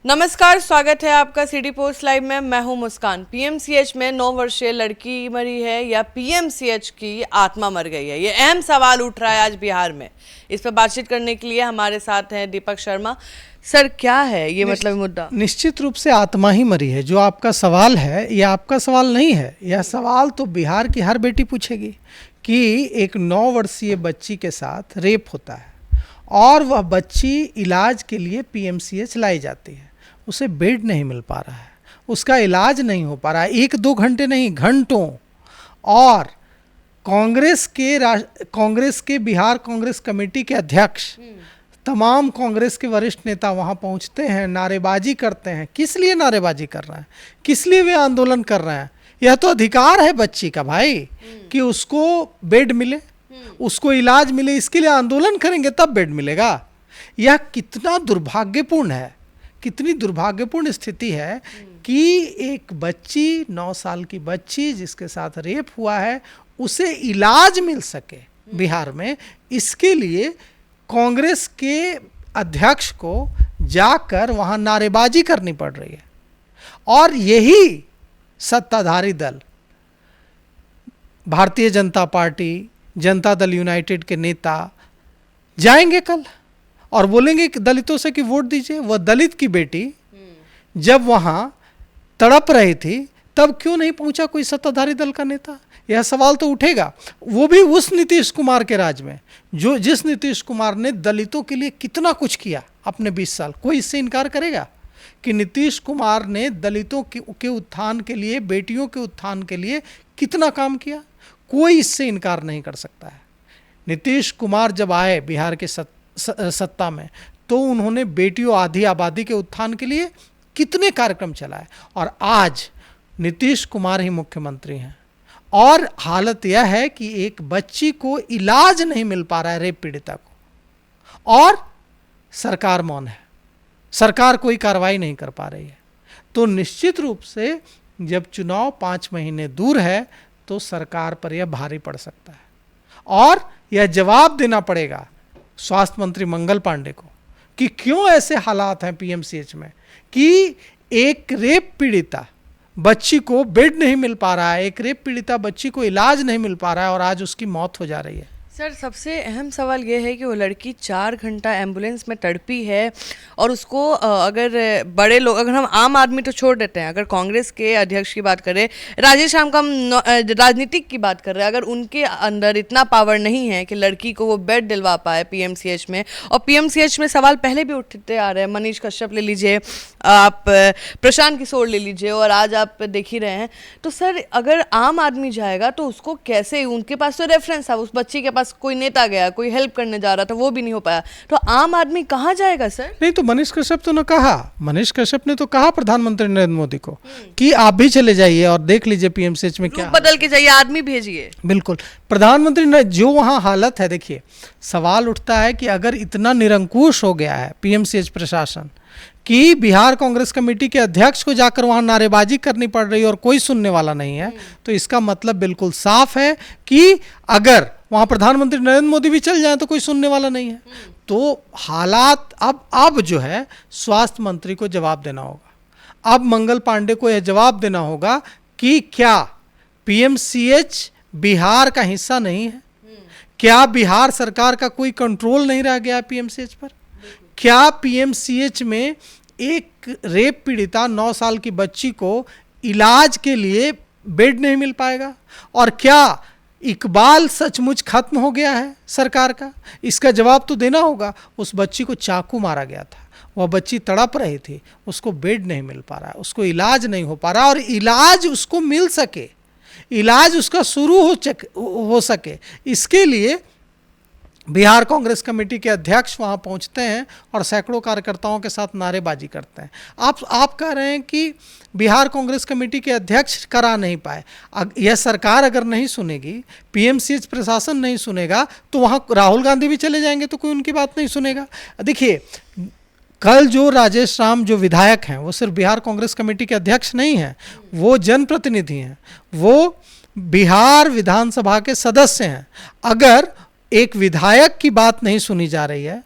नमस्कार, स्वागत है आपका सिटी पोस्ट लाइव में। मैं हूं मुस्कान। पीएमसीएच में 9 वर्षीय लड़की मरी है या पीएमसीएच की आत्मा मर गई है, ये अहम सवाल उठ रहा है आज बिहार में। इस पर बातचीत करने के लिए हमारे साथ हैं दीपक शर्मा। सर, क्या है ये मतलब मुद्दा? निश्चित रूप से आत्मा ही मरी है। जो आपका सवाल है यह आपका सवाल नहीं है, यह सवाल तो बिहार की हर बेटी पूछेगी कि एक 9 वर्षीय बच्ची के साथ रेप होता है और वह बच्ची इलाज के लिए पीएमसीएच लाई जाती है, उसे बेड नहीं मिल पा रहा है, उसका इलाज नहीं हो पा रहा है, 1-2 घंटे नहीं घंटों। और कांग्रेस के बिहार कांग्रेस कमेटी के अध्यक्ष, तमाम कांग्रेस के वरिष्ठ नेता वहां पहुंचते हैं, नारेबाजी करते हैं। किस लिए नारेबाजी कर रहे हैं, किस लिए वे आंदोलन कर रहे हैं? यह तो अधिकार है बच्ची का भाई कि उसको बेड मिले, उसको इलाज मिले। इसके लिए आंदोलन करेंगे तब बेड मिलेगा। यह कितना दुर्भाग्यपूर्ण है, कितनी दुर्भाग्यपूर्ण स्थिति है कि एक बच्ची, 9 साल की बच्ची जिसके साथ रेप हुआ है, उसे इलाज मिल सके बिहार में। इसके लिए कांग्रेस के अध्यक्ष को जाकर वहां नारेबाजी करनी पड़ रही है। और यही सत्ताधारी दल, भारतीय जनता पार्टी, जनता दल यूनाइटेड के नेता जाएंगे कल और बोलेंगे कि दलितों से कि वोट दीजिए। वह दलित की बेटी जब वहां तड़प रही थी तब क्यों नहीं पहुंचा कोई सत्ताधारी दल का नेता? यह सवाल तो उठेगा। वो भी उस नीतीश कुमार के राज में, जिस नीतीश कुमार ने दलितों के लिए कितना कुछ किया अपने 20 साल। कोई इससे इनकार करेगा कि नीतीश कुमार ने दलितों के उत्थान के लिए, बेटियों के उत्थान के लिए कितना काम किया? कोई इससे इनकार नहीं कर सकता है। नीतीश कुमार जब आए बिहार के सत्ता में तो उन्होंने बेटियों, आधी आबादी के उत्थान के लिए कितने कार्यक्रम चलाए। और आज नीतीश कुमार ही मुख्यमंत्री हैं और हालत यह है कि एक बच्ची को इलाज नहीं मिल पा रहा है, रेप पीड़िता को, और सरकार मौन है, सरकार कोई कार्रवाई नहीं कर पा रही है। तो निश्चित रूप से जब चुनाव 5 महीने दूर है तो सरकार पर यह भारी पड़ सकता है और यह जवाब देना पड़ेगा स्वास्थ्य मंत्री मंगल पांडे को कि क्यों ऐसे हालात हैं पीएमसीएच में कि एक रेप पीड़िता बच्ची को बेड नहीं मिल पा रहा है, एक रेप पीड़िता बच्ची को इलाज नहीं मिल पा रहा है और आज उसकी मौत हो जा रही है। सर, सबसे अहम सवाल ये है कि वो लड़की 4 घंटा एम्बुलेंस में तड़पी है और उसको अगर बड़े लोग, अगर हम आम आदमी तो छोड़ देते हैं, अगर कांग्रेस के अध्यक्ष की बात करें, राजेश राम का, राजनीतिक की बात कर रहे हैं, अगर उनके अंदर इतना पावर नहीं है कि लड़की को वो बेड दिलवा पाए पीएमसीएच में। और पीएमसीएच में सवाल पहले भी उठते आ रहे हैं, मनीष कश्यप ले लीजिए, आप प्रशांत किशोर ले लीजिए, और आज आप देख ही रहे हैं। तो सर, अगर आम आदमी जाएगा तो उसको कैसे, उनके पास तो रेफरेंस था, उस बच्ची के पास कोई नेता गया, कोई हेल्प करने जा रहा था, वो भी नहीं हो पाया, तो आम आदमी कहां जाएगा सर? नहीं तो मनीष कश्यप तो ने कहा, मनीष कश्यप ने तो कहा प्रधानमंत्री नरेंद्र मोदी को कि आप भी चले जाइए और देख लीजिए पीएमसीएच में क्या बदल के जाइए, आदमी भेजिए। बिल्कुल, प्रधानमंत्री ने जो वहां हालत है, देखिए सवाल उठता है कि अगर इतना निरंकुश हो गया है पीएमसीएच प्रशासन कि बिहार कांग्रेस कमेटी के अध्यक्ष को जाकर वहां नारेबाजी करनी पड़ रही है और कोई सुनने वाला नहीं है, तो इसका मतलब बिल्कुल साफ है कि अगर वहां प्रधानमंत्री नरेंद्र मोदी भी चल जाए तो कोई सुनने वाला नहीं है। तो हालात अब जो है स्वास्थ्य मंत्री को जवाब देना होगा। अब मंगल पांडे को यह जवाब देना होगा कि क्या पीएमसीएच बिहार का हिस्सा नहीं है? क्या बिहार सरकार का कोई कंट्रोल नहीं रह गया है पीएमसीएच पर? क्या पीएमसीएच में एक रेप पीड़िता 9 साल की बच्ची को इलाज के लिए बेड नहीं मिल पाएगा? और क्या इकबाल सचमुच खत्म हो गया है सरकार का? इसका जवाब तो देना होगा। उस बच्ची को चाकू मारा गया था, वह बच्ची तड़प रही थी, उसको बेड नहीं मिल पा रहा है, उसको इलाज नहीं हो पा रहा, और इलाज उसको मिल सके, इलाज उसका शुरू हो सके, इसके लिए बिहार कांग्रेस कमेटी के अध्यक्ष वहां पहुंचते हैं और सैकड़ों कार्यकर्ताओं के साथ नारेबाजी करते हैं। आप कह रहे हैं कि बिहार कांग्रेस कमेटी के अध्यक्ष करा नहीं पाए। यह सरकार अगर नहीं सुनेगी, पीएमसीएच प्रशासन नहीं सुनेगा, तो वहां राहुल गांधी भी चले जाएंगे तो कोई उनकी बात नहीं सुनेगा। देखिए, कल जो राजेश राम जो विधायक हैं वो सिर्फ बिहार कांग्रेस कमेटी के अध्यक्ष नहीं हैं, वो जनप्रतिनिधि हैं, वो बिहार विधानसभा के सदस्य हैं। अगर एक विधायक की बात नहीं सुनी जा रही है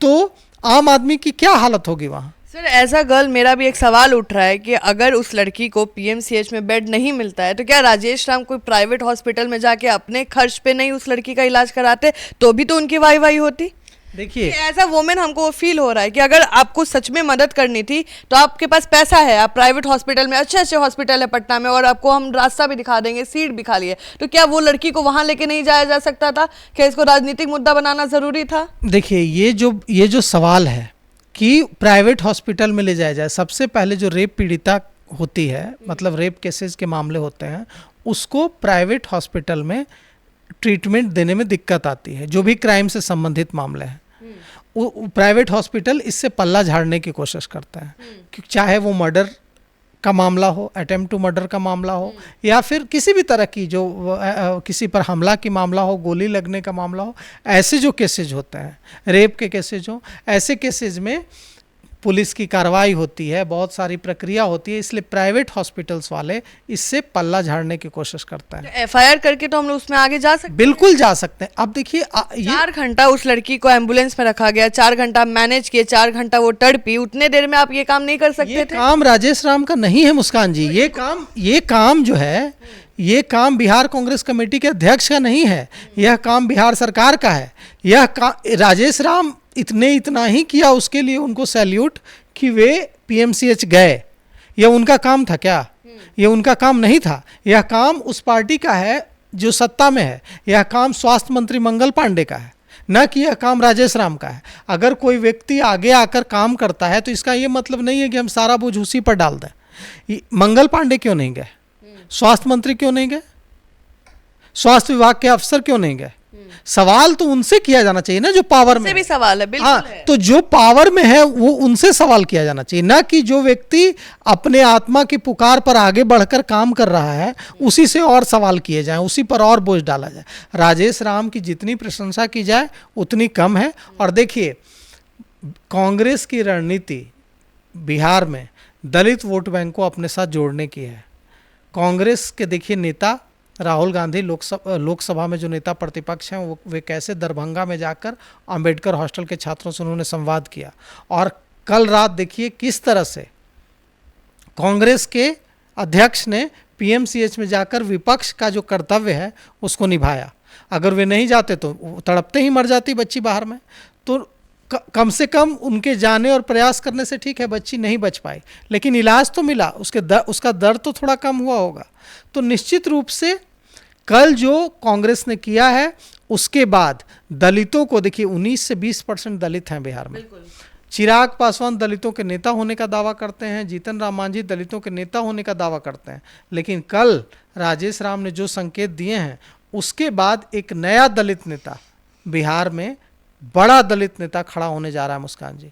तो आम आदमी की क्या हालत होगी वहां? सर एज अ गर्ल मेरा भी एक सवाल उठ रहा है कि अगर उस लड़की को पीएमसीएच में बेड नहीं मिलता है तो क्या राजेश राम कोई प्राइवेट हॉस्पिटल में जाके अपने खर्च पे नहीं उस लड़की का इलाज कराते, तो भी तो उनकी वाई वाई होती। देखिए एज अ वुमेन हमको फील हो रहा है कि अगर आपको सच में मदद करनी थी तो आपके पास पैसा है, आप प्राइवेट हॉस्पिटल में, अच्छे अच्छे हॉस्पिटल है पटना में, और आपको हम रास्ता भी दिखा देंगे, सीट भी खाली है, तो क्या वो लड़की को वहां लेके नहीं जाया जा सकता था? क्या इसको राजनीतिक मुद्दा बनाना जरूरी था? देखिए ये जो सवाल है कि प्राइवेट हॉस्पिटल में ले जाया जाए, सबसे पहले जो रेप पीड़िता होती है, मतलब रेप केसेस के मामले होते हैं, उसको प्राइवेट हॉस्पिटल में ट्रीटमेंट देने में दिक्कत आती है। जो भी क्राइम से संबंधित मामले हैं प्राइवेट हॉस्पिटल इससे पल्ला झाड़ने की कोशिश करता है, क्योंकि चाहे वो मर्डर का मामला हो, अटेम्प्ट टू मर्डर का मामला हो, या फिर किसी भी तरह की जो किसी पर हमला की मामला हो, गोली लगने का मामला हो, ऐसे जो केसेज होते हैं, रेप के केसेज हो, ऐसे केसेज में पुलिस की कार्रवाई होती है, बहुत सारी प्रक्रिया होती है, इसलिए प्राइवेट हॉस्पिटल्स वाले इससे पल्ला झाड़ने की कोशिश करते हैं। एफआईआर करके तो हम लोग उसमें आगे जा सकते हैं। बिल्कुल जा सकते हैं। अब देखिए 4 घंटा उस लड़की को एम्बुलेंस में रखा गया, 4 घंटा मैनेज किए, 4 घंटा वो तड़पी, उतने देर में आप ये काम नहीं कर सकते थे? काम राजेश राम का नहीं है मुस्कान जी, ये काम जो है, ये काम बिहार कांग्रेस कमेटी के अध्यक्ष का नहीं है, यह काम बिहार सरकार का है। यह काम राजेश राम इतना ही किया, उसके लिए उनको सैल्यूट कि वे पीएमसीएच गए। यह उनका काम था क्या? यह उनका काम नहीं था। यह काम उस पार्टी का है जो सत्ता में है। यह काम स्वास्थ्य मंत्री मंगल पांडे का है, न कि यह काम राजेश राम का है। अगर कोई व्यक्ति आगे आकर काम करता है तो इसका यह मतलब नहीं है कि हम सारा बोझ उसी पर डाल दें। मंगल पांडे क्यों नहीं गए? स्वास्थ्य मंत्री क्यों नहीं गए? स्वास्थ्य विभाग के अफसर क्यों नहीं गए? सवाल तो उनसे किया जाना चाहिए ना, जो पावर में भी सवाल है। बिल्कुल हाँ है। तो जो पावर में है वो उनसे सवाल किया जाना चाहिए, ना कि जो व्यक्ति अपने आत्मा की पुकार पर आगे बढ़कर काम कर रहा है उसी से और सवाल किए जाएं, उसी पर और बोझ डाला जाए। राजेश राम की जितनी प्रशंसा की जाए उतनी कम है। और देखिए कांग्रेस की रणनीति बिहार में दलित वोट बैंक को अपने साथ जोड़ने की है। कांग्रेस के देखिए नेता राहुल गांधी लोकसभा में जो नेता प्रतिपक्ष हैं वे कैसे दरभंगा में जाकर अंबेडकर हॉस्टल के छात्रों से उन्होंने संवाद किया, और कल रात देखिए किस तरह से कांग्रेस के अध्यक्ष ने पीएमसीएच में जाकर विपक्ष का जो कर्तव्य है उसको निभाया। अगर वे नहीं जाते तो तड़पते ही मर जाती बच्ची बाहर में। तो कम से कम उनके जाने और प्रयास करने से, ठीक है बच्ची नहीं बच पाई लेकिन इलाज तो मिला, उसका दर्द तो थोड़ा कम हुआ होगा। तो निश्चित रूप से कल जो कांग्रेस ने किया है उसके बाद दलितों को, देखिए 19 से 20% दलित हैं बिहार में। चिराग पासवान दलितों के नेता होने का दावा करते हैं, जीतन राम मांझी दलितों के नेता होने का दावा करते हैं, लेकिन कल राजेश राम ने जो संकेत दिए हैं उसके बाद एक नया दलित नेता बिहार में, बड़ा दलित नेता खड़ा होने जा रहा है मुस्कान जी,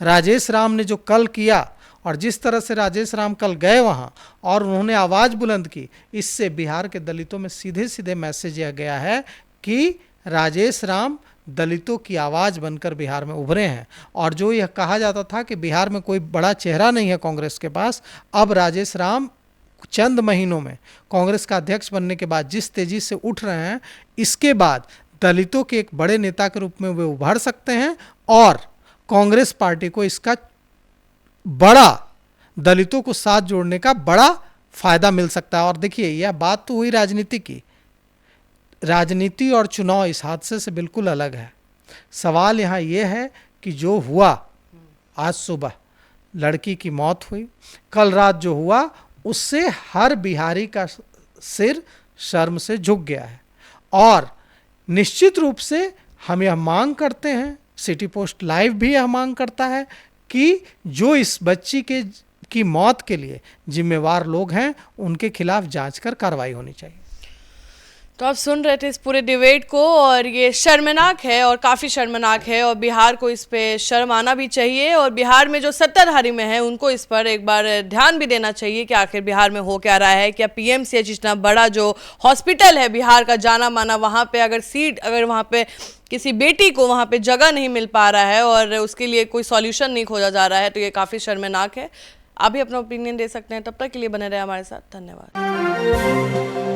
राजेश राम ने जो कल किया और जिस तरह से राजेश राम कल गए वहाँ और उन्होंने आवाज़ बुलंद की, इससे बिहार के दलितों में सीधे सीधे मैसेज यह गया है कि राजेश राम दलितों की आवाज़ बनकर बिहार में उभरे हैं। और जो यह कहा जाता था कि बिहार में कोई बड़ा चेहरा नहीं है कांग्रेस के पास, अब राजेश राम चंद महीनों में कांग्रेस का अध्यक्ष बनने के बाद जिस तेजी से उठ रहे हैं, इसके बाद दलितों के एक बड़े नेता के रूप में वे उभर सकते हैं और कांग्रेस पार्टी को इसका बड़ा, दलितों को साथ जोड़ने का बड़ा फायदा मिल सकता है। और देखिए यह बात तो हुई राजनीति की, राजनीति और चुनाव इस हादसे से बिल्कुल अलग है। सवाल यहाँ यह है कि जो हुआ आज सुबह, लड़की की मौत हुई, कल रात जो हुआ उससे हर बिहारी का सिर शर्म से झुक गया है। और निश्चित रूप से हम यह मांग करते हैं, सिटी पोस्ट लाइव भी यह मांग करता है कि जो इस बच्ची की मौत के लिए जिम्मेवार लोग हैं उनके खिलाफ जांच कर कार्रवाई होनी चाहिए। तो आप सुन रहे थे इस पूरे डिबेट को, और ये शर्मनाक है और काफ़ी शर्मनाक है, और बिहार को इस पे शर्म आना भी चाहिए, और बिहार में जो सत्ताधारी में है उनको इस पर एक बार ध्यान भी देना चाहिए कि आखिर बिहार में हो क्या रहा है। क्या पीएमसीएच इतना बड़ा जो हॉस्पिटल है बिहार का जाना माना, वहाँ पे अगर वहाँ पे किसी बेटी को वहाँ पे जगह नहीं मिल पा रहा है और उसके लिए कोई सॉल्यूशन नहीं खोजा जा रहा है, तो ये काफ़ी शर्मनाक है। आप भी अपना ओपिनियन दे सकते हैं। तब तक के लिए बने रहे हमारे साथ। धन्यवाद।